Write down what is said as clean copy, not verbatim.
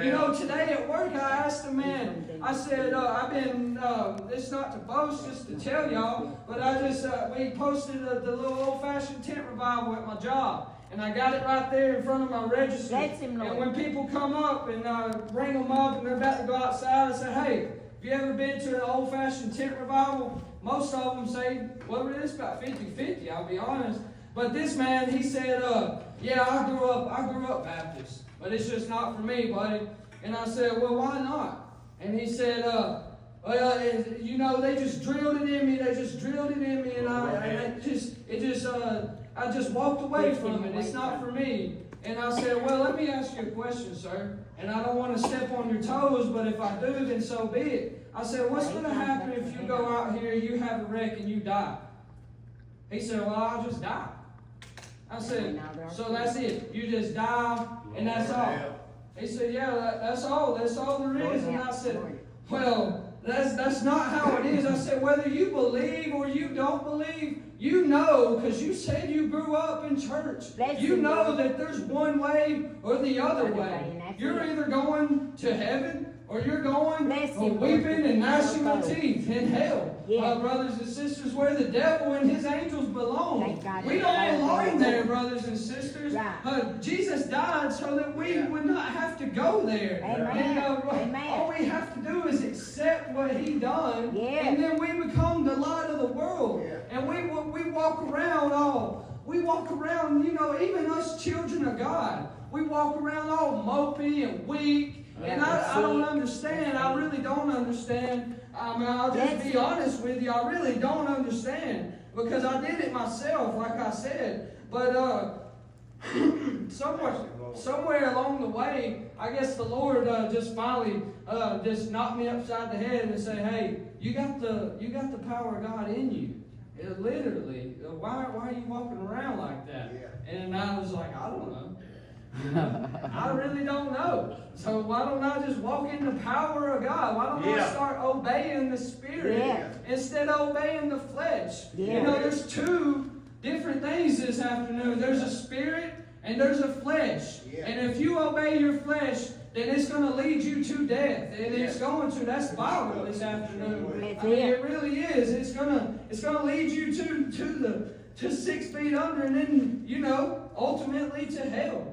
You know, today at work, I asked the man, I said, I've been, it's not to boast, just to tell y'all, but we posted the little old-fashioned tent revival at my job. And I got it right there in front of my register. And when people come up and bring them up and they're about to go outside, I say, hey, have you ever been to an old-fashioned tent revival? Most of them say, well, it's about 50-50, I'll be honest. But this man, he said, yeah, I grew up Baptist, but it's just not for me, buddy. And I said, well, why not? And he said, you know, they just drilled it in me. And I just walked away from it. It's not for me. And I said, well, let me ask you a question, sir. And I don't want to step on your toes, but if I do, then so be it. I said, what's going to happen if you go out here, you have a wreck, and you die? He said, well, I'll just die. I said, so that's it. You just die, and that's all. He said, yeah, that's all. That's all there is. And I said, well, that's not how it is. I said, whether you believe or you don't believe, you know, because you said you grew up in church. You know that there's one way or the other way. You're either going to heaven or you're going weeping and gnashing of teeth in hell. Brothers and sisters, where the devil and his angels belong. We don't belong there, brothers and sisters. Jesus died so that we would not have to go there. And all we have to do is accept what he done, and then we become the light of the world. And we walk around, you know, even us children of God, we walk around all mopey and weak. And I don't understand. I really don't understand. I'll just be honest with you. I really don't understand. Because I did it myself, like I said. But somewhere along the way, I guess the Lord just finally just knocked me upside the head and said, hey, you got the power of God in you. Literally. Why are you walking around like that? And I was like, I don't know. I really don't know. So why don't I just walk in the power of God? Why don't I start obeying the Spirit instead of obeying the flesh? You know, there's two different things this afternoon. There's a spirit and there's a flesh. And if you obey your flesh, then it's going to lead you to death. And it's going to. That's Bible this afternoon. I mean, it really is. It's going to lead you to 6 feet under, and then, you know, ultimately to hell.